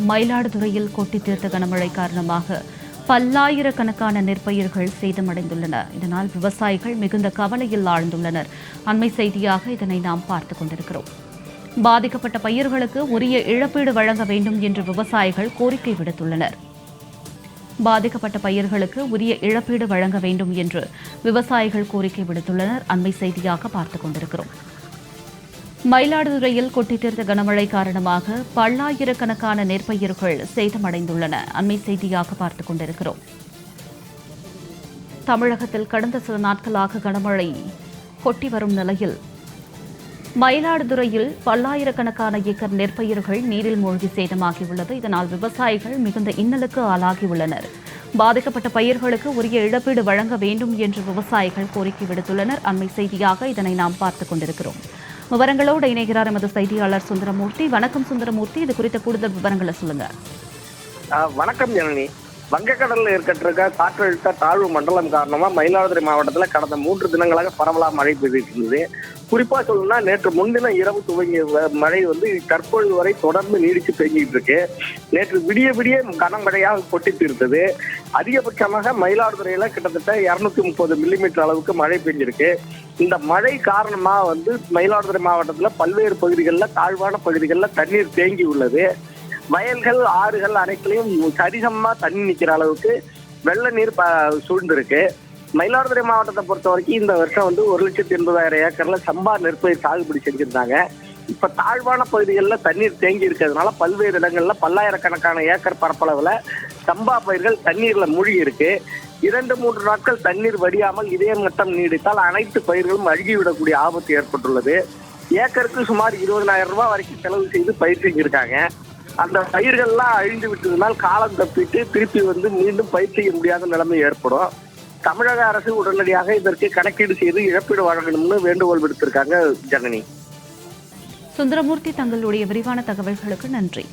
மயிலாடுதுறையில் கொட்டி தீர்த்த கனமழை காரணமாக பல்லாயிரக்கணக்கான நெற்பயிர்கள் சேதமடைந்துள்ளன. இதனால் விவசாயிகள் மிகுந்த கவலையில் ஆழ்ந்துள்ளனர். அண்மை செய்தியாக இதனை நாம் பார்த்துக் கொண்டிருக்கிறோம். பாதிக்கப்பட்ட பயிர்களுக்கு உரிய இழப்பீடு வழங்க வேண்டும் என்று விவசாயிகள் கோரிக்கை விடுத்துள்ளனர். பாதிக்கப்பட்ட பயிர்களுக்கு உரிய இழப்பீடு வழங்க வேண்டும் என்று விவசாயிகள் கோரிக்கை விடுத்துள்ளனர். அண்மை செய்தியாக பார்த்துக் கொண்டிருக்கிறோம். மயிலாடுதுறையில் கொட்டி தீர்த்த கனமழை காரணமாக பல்லாயிரக்கணக்கான நெற்பயிர்கள் சேதமடைந்துள்ளன. அண்மை செய்தியாக பார்த்துக் கொண்டிருக்கிறோம். தமிழகத்தில் கடந்த சில நாட்களாக கனமழை கொட்டி வரும் நிலையில் மயிலாடுதுறையில் பல்லாயிரக்கணக்கான ஏக்கர் நெற்பயிர்கள் நீரில் மூழ்கி சேதமாகியுள்ளது. இதனால் விவசாயிகள் மிகுந்த இன்னலுக்கு ஆளாகியுள்ளனர். பாதிக்கப்பட்ட பயிர்களுக்கு உரிய இழப்பீடு வழங்க வேண்டும் என்று விவசாயிகள் கோரிக்கை விடுத்துள்ளனர். அண்மை செய்தியாக இதனை நாம் பார்த்துக் கொண்டிருக்கிறோம். விவரங்களோடு இணைகிறார் எமது செய்தியாளர் சுந்தரமூர்த்தி. வணக்கம் சுந்தரமூர்த்தி, இது குறித்த கூடுதல் விவரங்களை சொல்லுங்க. வணக்கம் ஜனனி. வங்கக்கடலில் ஏற்பட்டிருக்க காற்றழுத்த தாழ்வு மண்டலம் காரணமா மயிலாடுதுறை மாவட்டத்தில் கடந்த 3 தினங்களாக பரவலா மழை பெய்திருக்கிறது. குறிப்பா சொல்லணும்னா நேற்று முன்தினம் இரவு துவங்கிய மழை தற்பொழுது வரை தொடர்ந்து நீடிச்சு பெய்ஞ்சிட்டு இருக்கு. நேற்று விடிய கனமழையாக கொட்டி தீர்த்தது. அதிகபட்சமாக மயிலாடுதுறையில கிட்டத்தட்ட 230 மில்லிமீட்டர் அளவுக்கு மழை பெய்ஞ்சிருக்கு. இந்த மழை காரணமா மயிலாடுதுறை மாவட்டத்துல பல்வேறு பகுதிகளில் தாழ்வான பகுதிகளில் தண்ணீர் தேங்கி உள்ளது. வயல்கள், ஆறுகள் அனைத்திலையும் சரிசமா தண்ணி நிற்கிற அளவுக்கு வெள்ள நீர் சூழ்ந்திருக்கு. மயிலாடுதுறை மாவட்டத்தை பொறுத்த வரைக்கும் இந்த வருஷம் 1,80,000 ஏக்கர்ல சம்பா நெற்பயிர் சாகுபடி செஞ்சிருந்தாங்க. இப்ப தாழ்வான பகுதிகளில் தண்ணீர் தேங்கி இருக்கிறதுனால பல்வேறு இடங்கள்ல பல்லாயிரக்கணக்கான ஏக்கர் பரப்பளவுல சம்பா பயிர்கள் தண்ணீர்ல மூழ்கி இருக்கு. 2-3 நாட்கள் தண்ணீர் வடியாமல் இதே மட்டம் நீடித்தால் அனைத்து பயிர்களும் அழுகிவிடக்கூடிய ஆபத்து ஏற்பட்டுள்ளது. ஏக்கருக்கு சுமார் 20,000 ரூபாய் வரைக்கும் செலவு செய்து பயிர் செஞ்சிருக்காங்க. அந்த பயிர்கள்லாம் அழிந்து விட்டதுனால் காலம் தப்பிட்டு திருப்பி மீண்டும் பயிர் செய்ய முடியாத நிலைமை ஏற்படும். தமிழக அரசு உடனடியாக இதற்கு கணக்கீடு செய்து இழப்பீடு வழங்கணும்னு வேண்டுகோள் விடுத்திருக்காங்க ஜனனி. சுந்தரமூர்த்தி, தங்களுடைய விரிவான தகவல்களுக்கு நன்றி.